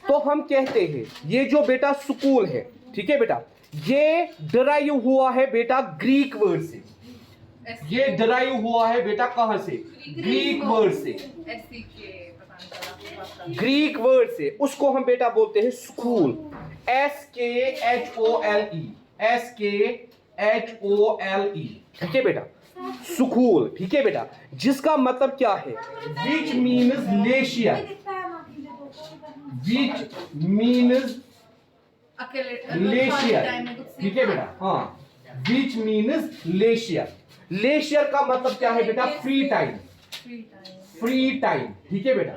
तो हम कहते हैं ये जो बेटा स्कूल है, ठीक है बेटा, ये डराइव हुआ है बेटा ग्रीक वर्ड से। ये डराइव हुआ है बेटा कहां से? ग्रीक वर्ड से। ग्रीक वर्ड से उसको हम बेटा बोलते हैं स्कूल। SKHOLE, SKHOLE, ठीक है बेटा, स्कूल, ठीक है बेटा, जिसका मतलब क्या है? विच मीन्स लेशियर, विच मीन्स लेशियर, ठीक है बेटा, हाँ, विच मीन्स लेशियर। लेशियर का मतलब क्या है बेटा? फ्री टाइम, फ्री टाइम, ठीक है बेटा,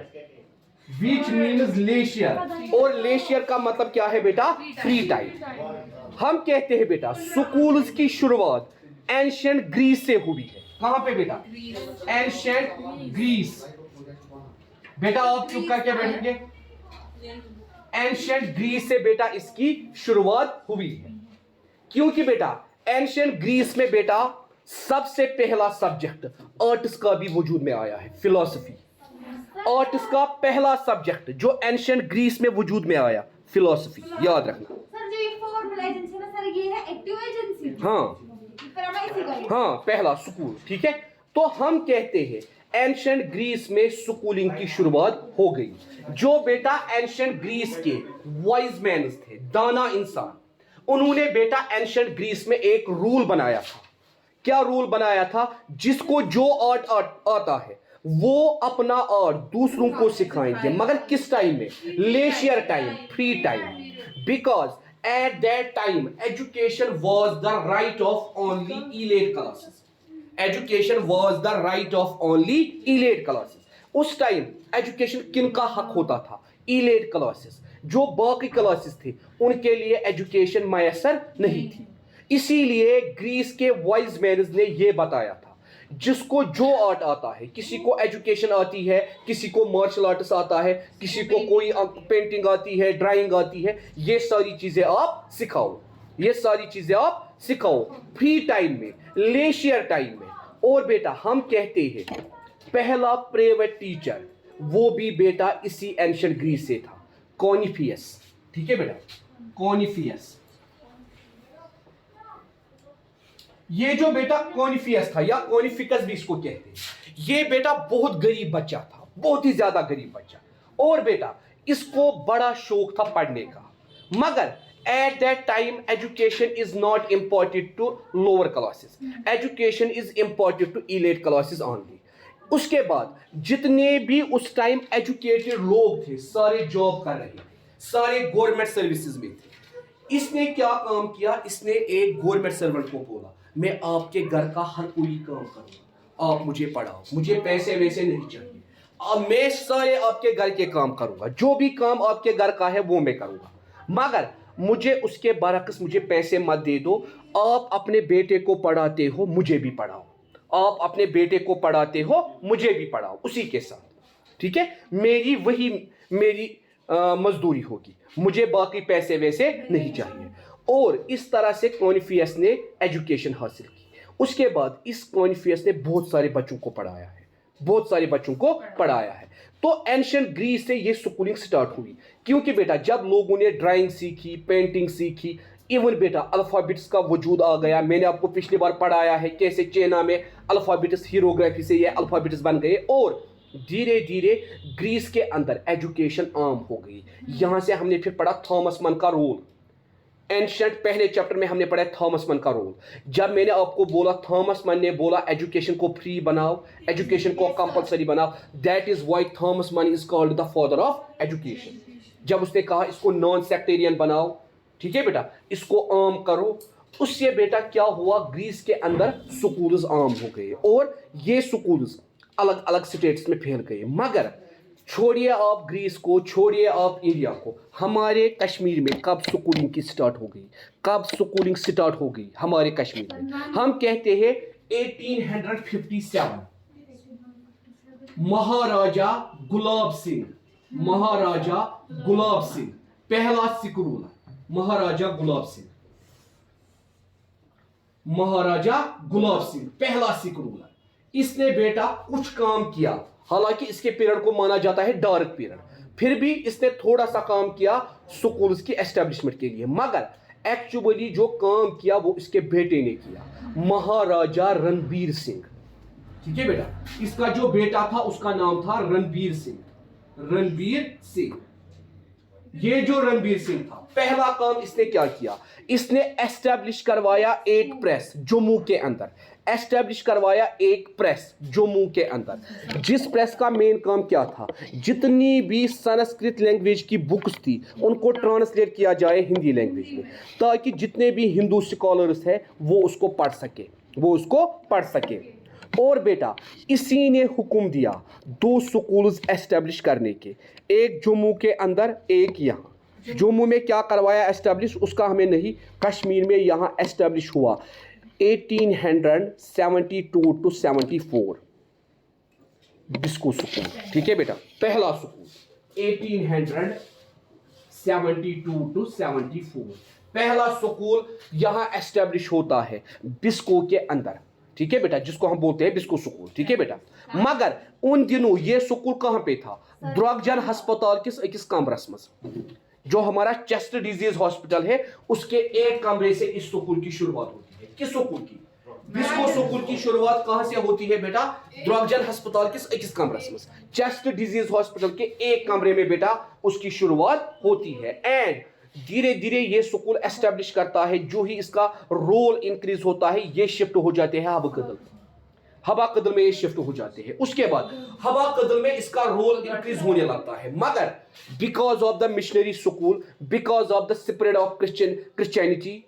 विच मीन्स लेशियर, और लेशियर का मतलब क्या है बेटा? Free time. हम कहते हैं बेटा स्कूल्स की शुरुआत एंशिएंट ग्रीस से हुई है। कहां पे बेटा? Ancient Greece. बेटा आप चुप करके बैठेंगे। एंशिएंट ग्रीस से बेटा इसकी शुरुआत हुई है, क्योंकि बेटा एंशिएंट ग्रीस में बेटा सबसे पहला सब्जेक्ट आर्ट्स का भी वजूद में आया है, फिलॉसफी। आर्ट्स का पहला सब्जेक्ट जो एंशिएंट ग्रीस में वजूद में आया, फिलॉसफी, याद रखना। सर जो ये फॉर्मूला एजेंसी है ना सर, ये है एक्टिव एजेंसी। हाँ हाँ, हाँ, पहला स्कूल, ठीक है। तो हम कहते हैं एंशिएंट ग्रीस में स्कूलिंग की शुरुआत हो गई। जो बेटा एंशिएंट ग्रीस के वाइज मैन थे, दाना इंसान, उन्होंने बेटा एंशिएंट ग्रीस में एक रूल बनाया था। क्या रूल बनाया था? जिसको जो आर्ट आता है वो अपना आर्ट दूसरों को सिखाएंगे, मगर किस टाइम में? Leisure time, free time. Because at that time education was the right of only elite classes. Education was the right of only elite classes. उस टाइम एजुकेशन किन का हक होता था? Elite classes. जो बाकी क्लासेस थे उनके लिए एजुकेशन मैसर नहीं थी। इसीलिए ग्रीस के वाइज मैन ने यह बताया था, जिसको जो आर्ट आता है, किसी को एजुकेशन आती है, किसी को मार्शल आर्ट्स आता है, किसी को कोई पेंटिंग आती है, ड्राइंग आती है, ये सारी चीजें आप सिखाओ, ये सारी चीजें आप सिखाओ फ्री टाइम में, लेशियर टाइम में। और बेटा हम कहते हैं पहला प्राइवेट टीचर वो भी बेटा इसी एंशिएंट ग्रीस से था, कॉनिफियस, ठीक है बेटा, कॉनिफियस। ये जो बेटा कॉनिफियस था या कॉनिफिकस भी इसको कहते हैं, ये बेटा बहुत गरीब बच्चा था, बहुत ही ज्यादा गरीब बच्चा। और बेटा इसको बड़ा शौक था पढ़ने का, मगर at that time education is not imported to lower classes, education is imported to elite classes only. उसके बाद जितने भी उस टाइम एजुकेटेड लोग थे सारे जॉब कर रहे थे, सारे गवर्नमेंट सर्विसेज में थे। इसने क्या काम किया? इसने एक गवर्नमेंट सर्वेंट को बोला मैं आपके घर का हर कोई काम करूंगा, आप मुझे पढ़ाओ, मुझे पैसे वैसे नहीं चाहिए, अब मैं सारे आपके घर के काम करूंगा, जो भी काम आपके घर का है वो मैं करूंगा, मगर मुझे उसके बरक्स मुझे पैसे मत दे दो। आप अपने बेटे को पढ़ाते हो, मुझे भी पढ़ाओ, आप अपने बेटे को पढ़ाते हो, मुझे भी पढ़ाओ उसी के साथ, ठीक है, मेरी वही मेरी मजदूरी होगी, मुझे बाकी पैसे वैसे नहीं चाहिए। और इस तरह से कॉनिफियस ने एजुकेशन हासिल की। उसके बाद इस कॉनिफियस ने बहुत सारे बच्चों को पढ़ाया है, बहुत सारे बच्चों को पढ़ाया है। तो एंशिएंट ग्रीस से ये स्कूलिंग स्टार्ट हुई, क्योंकि बेटा जब लोगों ने ड्राइंग सीखी, पेंटिंग सीखी, इवन बेटा अल्फाबेट्स का वजूद आ गया। मैंने आपको पिछली बार पढ़ाया है कैसे चाइना में अल्फाबेट्स हीरोग्राफी से ये अल्फाबेट्स बन गए, और धीरे धीरे ग्रीस के अंदर एजुकेशन आम हो गई। यहां से हमने फिर पढ़ा थॉमस मन का रोल। एंशिएंट पहले चैप्टर में हमने पढ़ा थॉमस मन का रोल। जब मैंने आपको बोला थॉमस मन ने बोला एजुकेशन को फ्री बनाओ, एजुकेशन को कंपलसरी बनाओ, दैट इज व्हाई थॉमस मन is called the father of education. जब उसने कहा इसको नॉन सेक्टेरियन बनाओ, ठीक है बेटा, इसको आम करो, उससे बेटा क्या हुआ, ग्रीस के अंदर स्कूल्स आम हो गए और ये स्कूल्स अलग अलग स्टेट्स में फैल गए। मगर छोड़िए आप ग्रीस को, छोड़िए आप इंडिया को, हमारे कश्मीर में कब स्कूलिंग की स्टार्ट हो गई, कब स्कूलिंग स्टार्ट हो गई हमारे कश्मीर में? हम कहते हैं 1857 महाराजा गुलाब सिंह, महाराजा गुलाब सिंह पहला स्कूल, महाराजा गुलाब सिंह, महाराजा गुलाब सिंह पहला स्कूल। इसने बेटा कुछ काम किया, हालांकि इसके पीरियड को माना जाता है डार्क पीरियड, फिर भी इसने थोड़ा सा काम किया स्कूल्स की एस्टेब्लिशमेंट के लिए, मगर एक्चुअली जो काम किया वो इसके बेटे ने किया, महाराजा रणबीर सिंह। ठीक है बेटा, इसका जो बेटा था उसका नाम था रणबीर सिंह। रणबीर सिंह, ये जो रणबीर सिंह था, पहला काम इसने क्या किया, इसने एस्टेब्लिश करवाया एक प्रेस जम्मू के अंदर, एस्टेब्लिश करवाया एक प्रेस जम्मू के अंदर, जिस प्रेस का मेन काम क्या था, जितनी भी संस्कृत लैंग्वेज की बुक्स थी उनको ट्रांसलेट किया जाए हिंदी लैंग्वेज में, ताकि जितने भी हिंदू स्कॉलर्स हैं वो उसको पढ़ सके। और बेटा इसी ने हुक्म दिया 2 स्कूल्स एस्टेब्लिश करने के, एक जम्मू के अंदर, एक यहाँ। जम्मू में क्या करवाया एस्टेब्लिश उसका हमें नहीं, कश्मीर में यहाँ एस्टेब्लिश हुआ 1872 टू 74 बिस्को स्कूल। ठीक है बेटा, पहला स्कूल 1872 टू 74 पहला स्कूल यहाँ एस्टेब्लिश होता है बिस्को के अंदर। ठीक है बेटा, जिसको हम बोलते हैं बिस्को स्कूल। ठीक है बेटा, मगर उन दिनों ये स्कूल कहां पे था, द्रगजन अस्पताल किस अकिस कमरस में, जो हमारा चेस्ट डिजीज हॉस्पिटल है उसके एक कमरे से इस स्कूल की शुरुआत होती है। किस स्कूल की, बिस्को स्कूल की शुरुआत कहां से होती है बेटा, द्रगजन अस्पताल किस अकिस कमरस में, चेस्ट डिजीज हॉस्पिटल के एक कमरे में बेटा उसकी शुरुआत होती है। एंड धीरे धीरे ये स्कूल एस्टेब्लिश करता है, जो ही इसका रोल इंक्रीज होता है ये शिफ्ट हो जाते हैं हवा कदल में ये शिफ्ट हो जाते हैं। उसके बाद हवा कदल में इसका रोल इंक्रीज होने लगता है, मगर because of the missionary school, because of the spread of Christianity,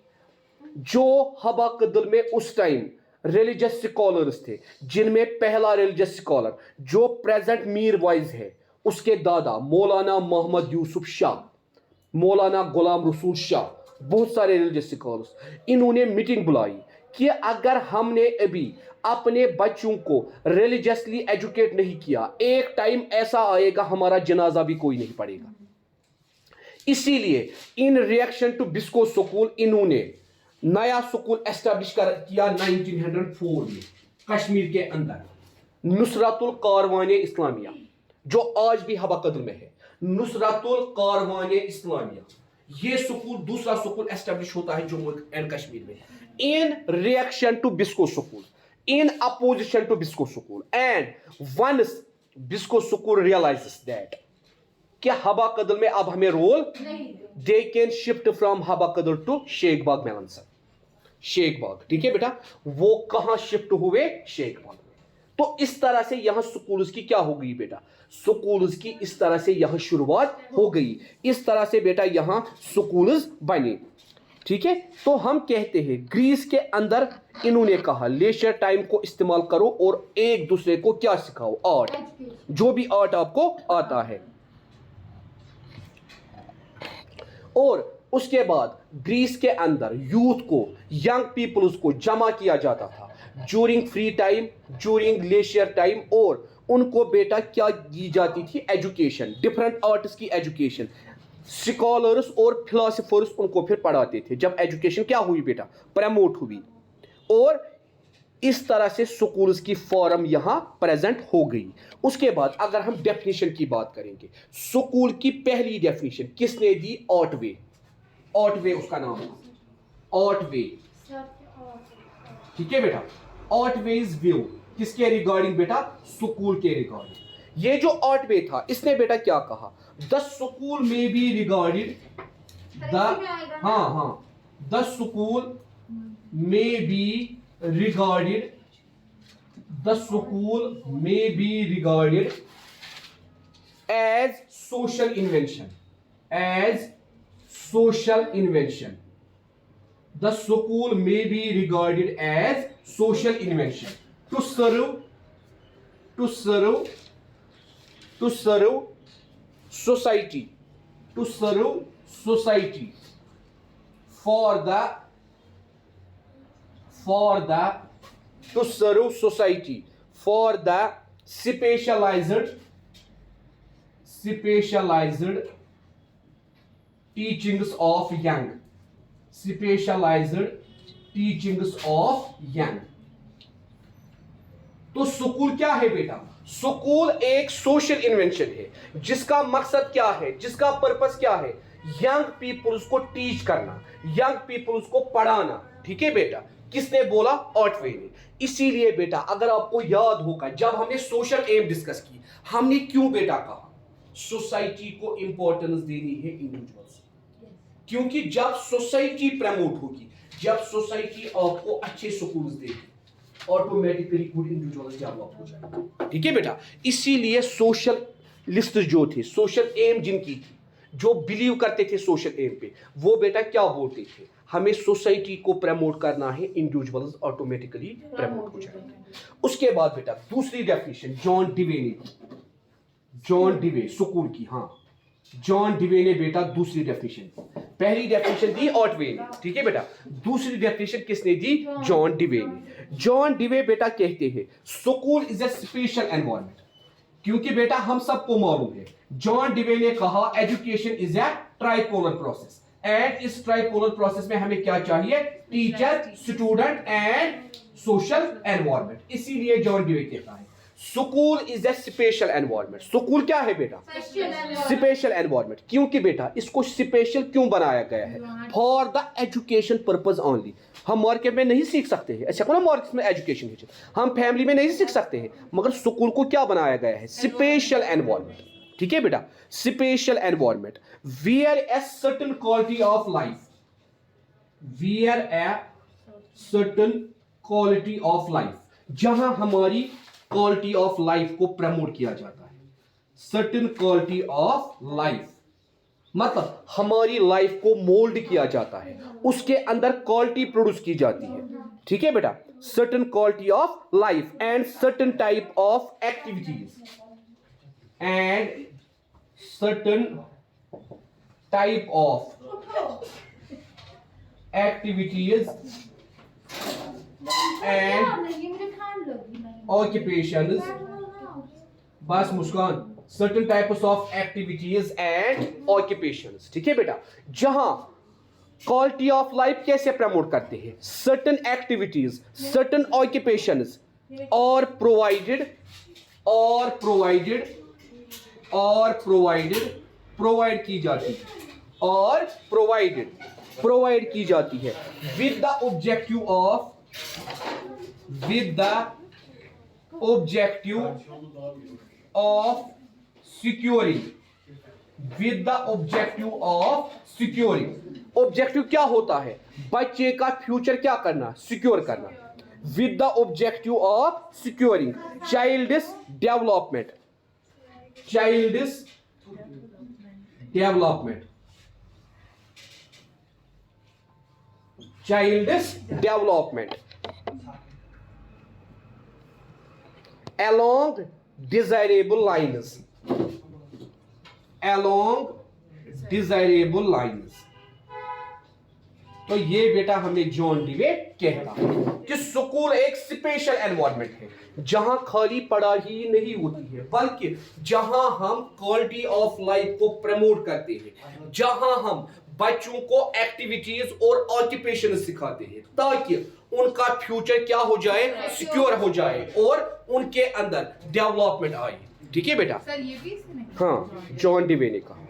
जो हवा कदल में उस टाइम रिलीजियस स्कॉलर्स थे, जिनमें पहला रिलीजियस स्कॉलर जो प्रेजेंट मीर वाइज है, उसके दादा मौलाना मोहम्मद यूसुफ शाह, मौलाना गुलाम रसूल शाह, बहुत सारे रिलीजियस स्कॉलर्स, इन्होंने मीटिंग बुलाई कि अगर हमने अभी अपने बच्चों को रिलीजियसली एजुकेट नहीं किया, एक टाइम ऐसा आएगा हमारा जनाजा भी कोई नहीं पड़ेगा। इसीलिए इन रिएक्शन टू बिस्को स्कूल इन्होंने नया स्कूल एस्टेब्लिश किया 1904 में कश्मीर के अंदर, नुसरतुल कारवाने इस्लामिया, जो आज भी हवा कदल में है। नुसरतुल कारवाने इस्लामिया, ये स्कूल दूसरा स्कूल एस्टेब्लिश होता है जम्मू एंड कश्मीर में, in reaction to Biscoe school, in opposition to Bisco school, and once Bisco school realizes that कि हवा कदल में अब हमें role, they can shift from हवा कदल to शेख बाग मेलनसर, शेख बाग। ठीक है बेटा, वो कहां शिफ्ट हुए, शेख बाग में। तो इस तरह से यहां स्कूल्स की क्या हो गई बेटा, स्कूल्स की इस तरह से यहां शुरुआत हो गई, इस तरह से बेटा यहां स्कूल्स बने। ठीक है, तो हम कहते हैं ग्रीस के अंदर इन्होंने कहा लेजर टाइम को इस्तेमाल करो और एक दूसरे को क्या सिखाओ, आर्ट, जो भी आर्ट आपको आता है। और उसके बाद ग्रीस के अंदर यूथ को, यंग पीपल्स को जमा किया जाता था during free time, during leisure time, और उनको बेटा क्या दी जाती थी, एजुकेशन, डिफरेंट आर्ट्स की एजुकेशन। स्कॉलर्स और फिलोसोफर्स उनको फिर पढ़ाते थे। जब एजुकेशन क्या हुई बेटा, प्रमोट हुई, और इस तरह से स्कूल्स की फॉर्म यहां प्रेजेंट हो गई। उसके बाद अगर हम डेफिनेशन की बात करेंगे, स्कूल की पहली डेफिनेशन किसने दी, ऑटवे, ऑटवे उसका नाम है, ऑटवे। ठीक है बेटा, ऑटवेज व्यू किसके रिगार्डिंग बेटा, स्कूल के रिगार्डिंग। ये जो ऑटवे था इसने बेटा क्या कहा, the school may be regarded the school may be regarded, the school may be regarded as social invention, as social invention, the school may be regarded as social invention to serve society, to serve society for the to serve society for the specialized teachings of young, specialized teachings of young। तो school क्या है बेटा, school एक social invention है जिसका मकसद क्या है, जिसका पर्पस क्या है, यंग पीपल्स को टीच करना, यंग पीपल्स को पढ़ाना। ठीक है बेटा, किसने बोला? ऑटवे ने। इसीलिए बेटा अगर आपको याद होगा जब हमने सोशल एम डिस्कस की, हमने क्यों बेटा कहा सोसाइटी को इंपॉर्टेंस देनी है इंडिविजुअल्स, क्योंकि जब सोसाइटी प्रमोट होगी, जब सोसाइटी आपको अच्छे स्कूल्स देगी, ऑटोमेटिकली गुड इंडिविजुअल्स डेवलप हो जाएंगे। ठीक है बेटा, इसीलिए सोशल लिस्ट जो थे, सोशल एम जिनकी थी, जो बिलीव करते थे सोशल एम पे, वो बेटा क्या बोलते थे? हमें सोसाइटी को प्रमोट करना है, इंडिविजुअल्स ऑटोमेटिकली प्रमोट हो जाएंगे। उसके बाद बेटा दूसरी डेफिनेशन जॉन डिवे ने, जॉन डिवे स्कूल की, हाँ जॉन डिवे ने बेटा दूसरी डेफिनेशन दी। पहली डेफिनेशन दी ऑटवे ने, ठीक है बेटा, दूसरी डेफिनेशन किसने दी? जॉन डिवे ने। जॉन डिवे बेटा कहते हैं school is a special environment, क्योंकि बेटा हम सबको मालूम है जॉन डिवे ने कहा education is a tripolar process, and इस ट्राइपोलर प्रोसेस में हमें क्या चाहिए? Teacher, student and social environment. इसीलिए जॉन डिवे कहता है school is a special environment. School क्या है बेटा? Special environment. क्योंकि बेटा इसको स्पेशल क्यों बनाया गया है? For the education purpose only. हम मार्केट में नहीं सीख सकते हैं, अच्छा कौन मार्केट में एजुकेशन है, हम फैमिली में नहीं सीख सकते हैं, मगर स्कूल को क्या बनाया गया है? Special environment. ठीक है बेटा, special environment where a certain quality of life, where a certain quality of life, जहां हमारी क्वालिटी ऑफ लाइफ को प्रमोट किया जाता है। सर्टेन क्वालिटी ऑफ लाइफ मतलब हमारी लाइफ को मोल्ड किया जाता है, उसके अंदर क्वालिटी प्रोड्यूस की जाती है। ठीक है बेटा, certain quality of life and certain type of activities, and certain type of activities and occupations, बस मुस्कान, certain types of activities and occupations। ठीक है बेटा, जहां क्वालिटी ऑफ लाइफ कैसे प्रमोट करते हैं? certain activities, certain occupations और प्रोवाइडेड प्रोवाइड की जाती है, और प्रोवाइड की जाती है with the objective of securing, objective क्या होता है? बच्चे का फ्यूचर क्या करना? सिक्योर करना। With the objective of securing child's development, along desirable lines। तो ये बेटा हमें जॉन डिवे कहता है कि स्कूल एक स्पेशल एनवायरनमेंट है जहां खाली पढ़ाई नहीं होती है, बल्कि जहां हम क्वालिटी ऑफ लाइफ को प्रमोट करते हैं, जहां हम बच्चों को एक्टिविटीज और ऑक्यूपेशन सिखाते हैं ताकि उनका फ्यूचर क्या हो जाए? सिक्योर हो जाए और उनके अंदर डेवलपमेंट आए। ठीक है बेटा, सर ये भी इसने? हाँ जॉन डिवे ने कहा।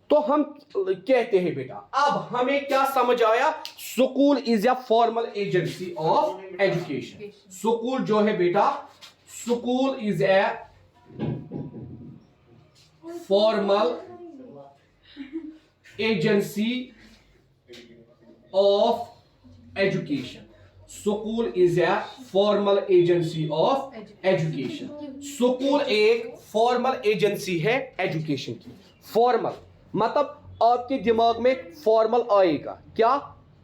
तो हम कहते हैं बेटा अब हमें क्या समझ आया? School is a formal agency of education. School जो है बेटा, school is a formal agency of education. School is a formal agency of education. School एक फॉर्मल एजेंसी है एजुकेशन की। फॉर्मल मतलब आपके दिमाग में फॉर्मल आएगा क्या?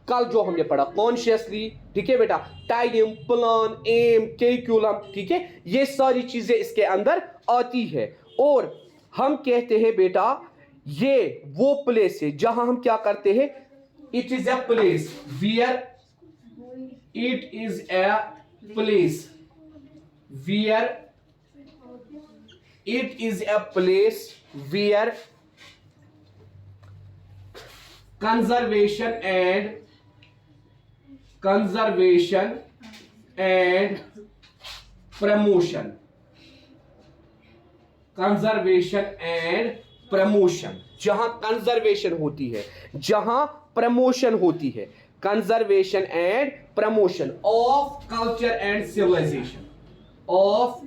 कल जो हमने पढ़ा कॉन्शियसली, ठीक है बेटा, टाइम, प्लान, एम, करिकुलम, ठीक है, ये सारी चीजें इसके अंदर आती है। और हम कहते हैं बेटा ये वो प्लेस है जहां हम क्या करते हैं? It is a place where conservation and promotion, conservation and promotion. जहां कंजर्वेशन होती है, जहां प्रमोशन होती है, conservation and promotion of culture and civilisation, of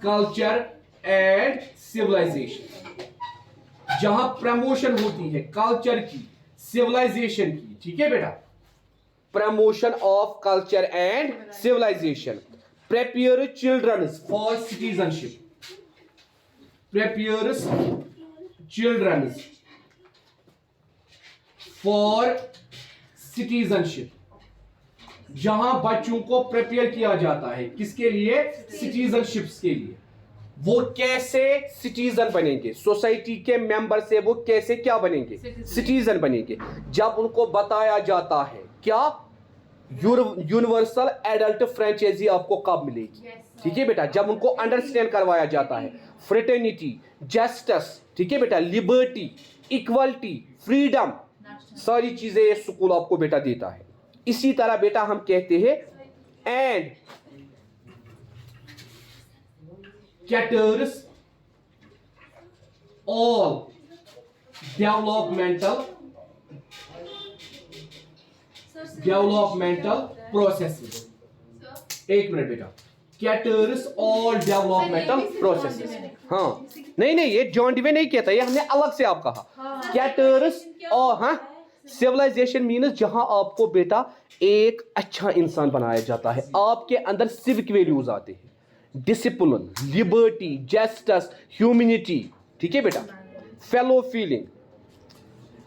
culture and civilisation. जहां प्रमोशन होती है कल्चर की, सिविलाइजेशन की, ठीक है बेटा, promotion of culture and civilisation. Prepare childrens for citizenship, prepares children for citizenship। जहां बच्चों को प्रिपेयर किया जाता है किसके लिए? सिटीजनशिप्स के लिए। वो कैसे सिटीजन बनेंगे, सोसाइटी के मेंबर से वो कैसे क्या बनेंगे? सिटीजन बनेंगे। जब उनको बताया जाता है क्या, यूनिवर्सल एडल्ट फ्रेंचाइजी आपको कब मिलेगी, ठीक है बेटा, जब उनको अंडरस्टैंड करवाया जाता है फ्रेटर्निटी, जस्टिस, ठीक है बेटा, लिबर्टी, इक्वलिटी, फ्रीडम, सारी चीजें ये स्कूल आपको बेटा देता है। इसी तरह बेटा हम कहते हैं and caters all developmental processes. एक मिनट बेटा, कैटर्स ऑल डेवलपमेंटल प्रोसेसेस। हाँ नहीं नहीं, ये जॉन डिवे नहीं कहता, ये हमने अलग से आप कहा। कैटर्स और हाँ, सिविलाइजेशन मीन्स जहां आपको बेटा एक अच्छा इंसान बनाया जाता है, आपके अंदर सिविक वैल्यूज आते हैं, डिसिप्लिन, लिबर्टी, जस्टिस, ह्यूमैनिटी, ठीक है बेटा, फेलो फीलिंग।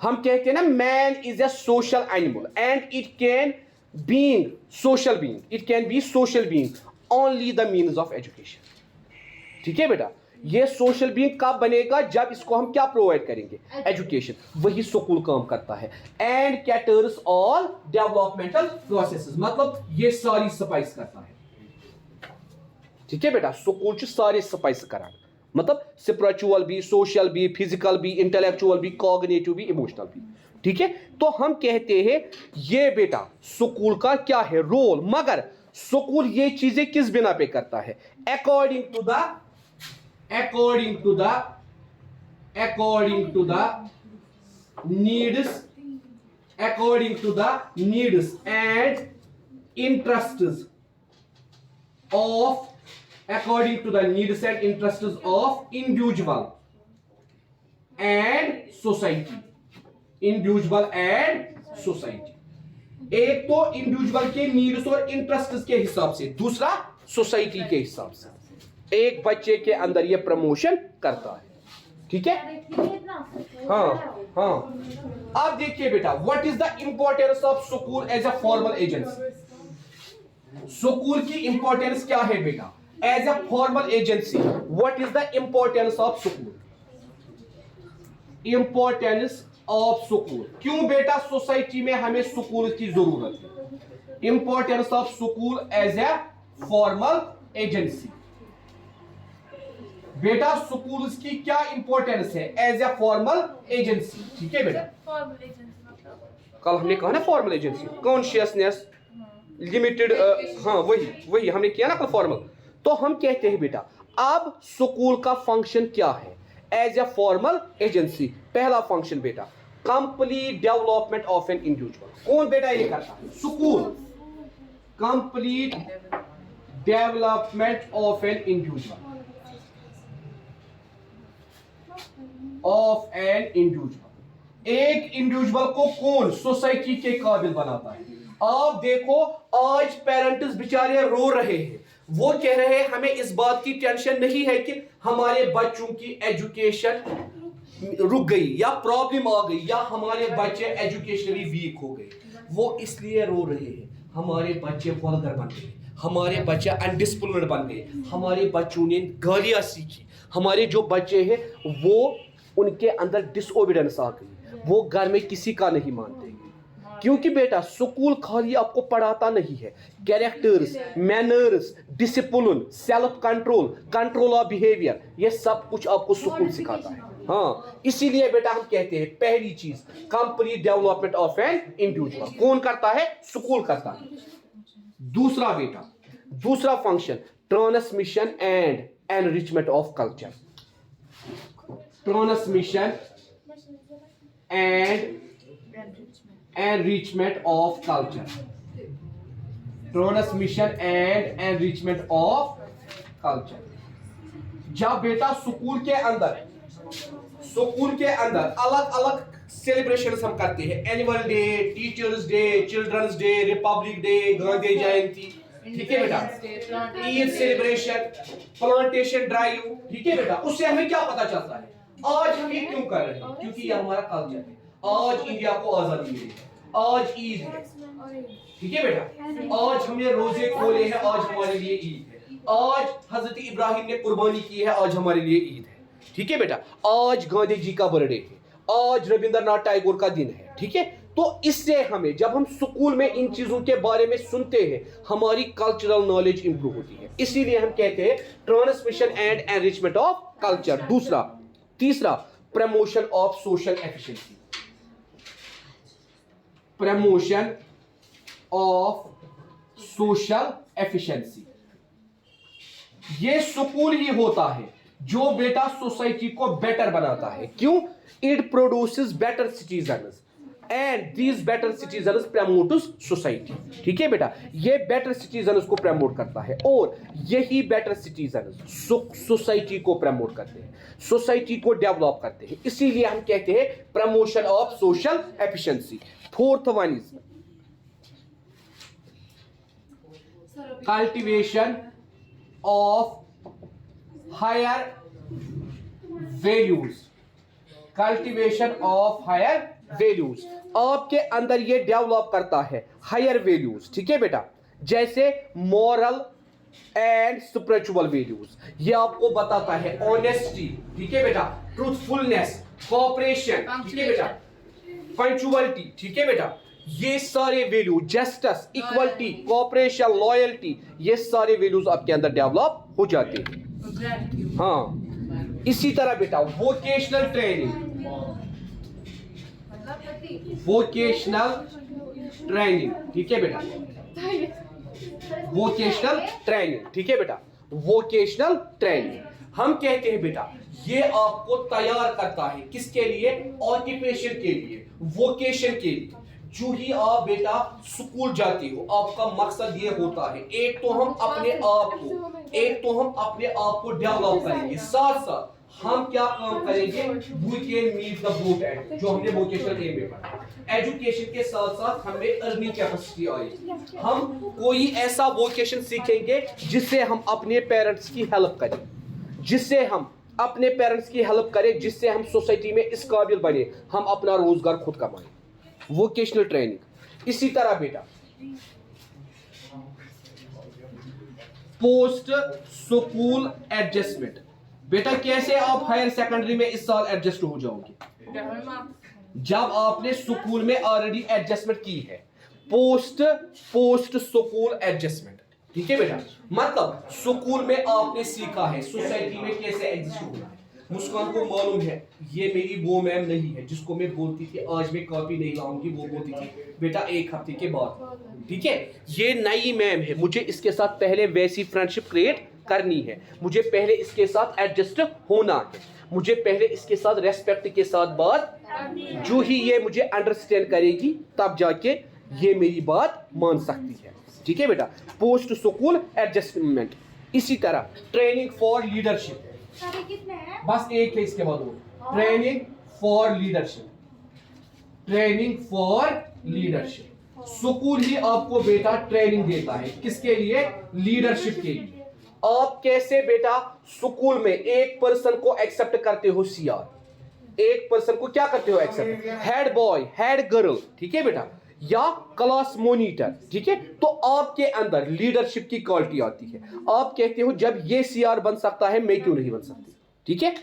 हम कहते हैं ना man is a social animal and it can being social being, it can be social being only the means of education, ठीक है बेटा। ये सोशल बीइंग कब बनेगा? जब इसको हम क्या प्रोवाइड करेंगे? एजुकेशन। वही स्कूल काम करता है। And caters all developmental processes, मतलब ये सारी सफाइस करता है, ठीक है बेटा। स्कूल सारे सफाइस करान, मतलब स्पिरिचुअल भी, सोशल भी, फिजिकल भी, इंटेलेक्चुअल भी, कॉग्निटिव भी, इमोशनल भी, ठीक है। तो हम कहते हैं ये बेटा स्कूल का क्या है? रोल। मगर स्कूल ये चीजें किस बिना पे करता है? According to the needs and interests of individual and society, एक तो इंडिविजुअल के नीड्स और इंटरेस्ट्स के हिसाब से, दूसरा सोसाइटी के हिसाब से। एक बच्चे के अंदर ये प्रमोशन करता है, ठीक है। हाँ हाँ, अब देखिए बेटा, what is the importance of school as a formal agency. School की इंपॉर्टेंस क्या है बेटा as a formal agency? What is the importance of school? Importance of school, क्यों बेटा सोसाइटी में हमें स्कूल की जरूरत है? Importance of school as a formal agency. बेटा स्कूल की क्या इंपॉर्टेंस है एज ए फॉर्मल एजेंसी, ठीक है बेटा। कल हमने कहा ना फॉर्मल एजेंसी, कॉन्शियसनेस लिमिटेड, हाँ वही हमने किया ना कल फॉर्मल। तो हम कहते हैं बेटा अब स्कूल का फंक्शन क्या है एज ए फॉर्मल एजेंसी? पहला फंक्शन बेटा complete development of an individual. कौन बेटा ये करता है? School. Complete development of an individual, एक इंडिविजुअल को कौन सोसाइटी के काबिल बनाता है? आप देखो आज पेरेंट्स बेचारे रो रहे हैं, वो कह रहे हैं हमें इस बात की टेंशन नहीं है कि हमारे बच्चों की एजुकेशन रुक गई या प्रॉब्लम आ गई या हमारे बच्चे एजुकेशनली वीक हो गए। वो इसलिए रो रहे हैं हमारे बच्चे वल्गर बन गए, हमारे बच्चे अनडिसिप्लिन्ड बन गए, हमारे बच्चों ने गालियां सीखी, हमारे जो बच्चे हैं वो उनके अंदर डिसओबीडियंस आ गई, वो घर में किसी का नहीं मानते। क्योंकि बेटा स्कूल खाली आपको पढ़ाता नहीं है, characters, manners, discipline, self control, control of behaviour, ये सब कुछ आपको स्कूल सिखाता है। हाँ, इसीलिए बेटा हम कहते हैं पहली चीज complete development of an individual कौन करता है? स्कूल करता है। दूसरा बेटा, दूसरा function transmission and enrichment of culture, transmission and enrichment of culture, transmission and enrichment of culture. जब बेटा स्कूल के अंदर अलग अलग सेलिब्रेशंस हम करते हैं, annual day, teachers day, children's day, republic day, Gandhi Jayanti, ठीक है बेटा, ईद सेलिब्रेशन, प्लांटेशन ड्राइव, ठीक है बेटा, उससे हमें क्या पता चलता है आज हम ये क्यों कर रहे हैं, क्योंकि ये हमारा कल्चर है। आज इंडिया को आजादी मिली है, आज ईद है, ठीक है बेटा, आज हमने रोजे खोले हैं, आज हमारे लिए ईद है, आज हजरत इब्राहिम ने कुर्बानी की है, आज हमारे लिए ईद है, ठीक है बेटा, आज गांधी जी का बर्थडे है, आज रविंद्रनाथ टैगोर का दिन है, ठीक है। तो इससे हमें जब हम स्कूल में इन चीजों के बारे में सुनते हैं हमारी कल्चरल नॉलेज इंप्रूव होती है, इसीलिए हम कहते हैं transmission and enrichment of culture. तीसरा promotion of social efficiency, promotion of social efficiency. ये स्कूल ही होता है जो बेटा सोसाइटी को बेटर बनाता है। क्यों? It produces better citizens and these better citizens promotes society, ठीक है बेटा, ये बेटर सिटीजन्स को प्रमोट करता है और यही बेटर सिटीजन्स सोसाइटी को प्रमोट करते हैं, सोसाइटी को डेवलप करते हैं, इसीलिए हम कहते हैं promotion of social efficiency. Fourth one is cultivation of higher values, cultivation of higher values. आपके अंदर ये डेवलप करता है हायर वैल्यूज, ठीक है बेटा, जैसे मॉरल एंड स्पिरिचुअल वैल्यूज। ये आपको बताता है ऑनेस्टी, ठीक है बेटा, ट्रूथफुलनेस, कोऑपरेशन, ठीक है बेटा, पंक्चुअलिटी, ठीक है बेटा, ये सारे value, justice, equality, cooperation, loyalty, ये सारे वैल्यूज आपके अंदर डेवलप हो जाते हैं। हाँ, इसी तरह बेटा वोकेशनल ट्रेनिंग, वोकेशनल ट्रेनिंग, ठीक है बेटा, वोकेशनल ट्रेनिंग, ठीक है बेटा, वोकेशनल ट्रेनिंग हम कहते हैं बेटा ये आपको तैयार करता है किसके लिए? ऑक्यूपेशन के लिए, वोकेशन के लिए। जो ही आप बेटा स्कूल जाते हो आपका मकसद ये होता है एक तो हम अपने आप को डेवलप करेंगे, साथ साथ हम क्या काम करेंगे, we can meet the boat end, जो हमने वोकेशनल एम में पढ़ा। एजुकेशन के साथ साथ हमें अर्निंग कैपेसिटी आएगी, हम कोई ऐसा वोकेशन सीखेंगे जिससे हम अपने पेरेंट्स की हेल्प करें, जिससे हम अपने पेरेंट्स की हेल्प करें, जिससे हम सोसाइटी में इस काबिल बने हम अपना रोजगार खुद कमाएं, वोकेशनल ट्रेनिंग। इसी तरह बेटा पोस्ट स्कूल एडजस्टमेंट, बेटा कैसे आप हायर सेकेंडरी में इस साल एडजस्ट हो जाओगे? जब आपने स्कूल में ऑलरेडी एडजस्टमेंट की है, पोस्ट स्कूल एडजस्टमेंट, ठीक है बेटा, मतलब स्कूल में आपने सीखा है सोसाइटी में कैसे एग्जिस्ट होना है। मुस्कान को मालूम है ये मेरी वो मैम नहीं है जिसको मैं बोलती थी आज मैं कॉपी नहीं लाऊंगी, वो बोलती थी बेटा एक हफ्ते के बाद, ठीक है, ये नई मैम है, मुझे इसके साथ पहले वैसी फ्रेंडशिप क्रिएट करनी है, मुझे पहले इसके साथ एडजस्ट होना है, मुझे पहले इसके साथ रेस्पेक्ट के साथ बात, जो ही ये मुझे अंडरस्टैंड करेगी तब जाके ये मेरी बात मान सकती है, ठीक है बेटा, पोस्ट स्कूल एडजस्टमेंट। इसी तरह ट्रेनिंग फॉर लीडरशिप, बस एक है इसके बाद वो training for leadership, training for leadership. School ही आपको बेटा ट्रेनिंग देता है किसके लिए? लीडरशिप के लिए। आप कैसे बेटा स्कूल में एक पर्सन को एक्सेप्ट करते हो? सीआर, एक पर्सन को क्या करते हो accept? Head boy, head girl, ठीक है बेटा, या क्लास मॉनिटर, ठीक है, तो आपके अंदर लीडरशिप की क्वालिटी आती है। आप कहते हो जब ये सीआर बन सकता है मैं क्यों नहीं बन सकती, ठीक है।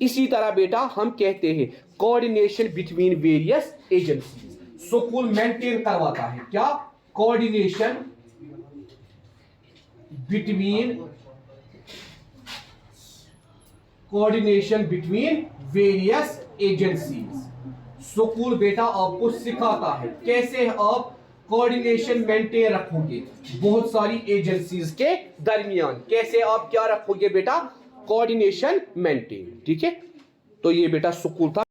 इसी तरह बेटा हम कहते हैं coordination between various agencies, school maintain करवाता है क्या? Coordination between various agencies. School बेटा आपको सिखाता है कैसे आप कोऑर्डिनेशन मेंटेन रखोगे बहुत सारी एजेंसीज के दरमियान। कैसे आप क्या रखोगे बेटा? Coordination maintain. ठीक है, तो ये बेटा स्कूल था।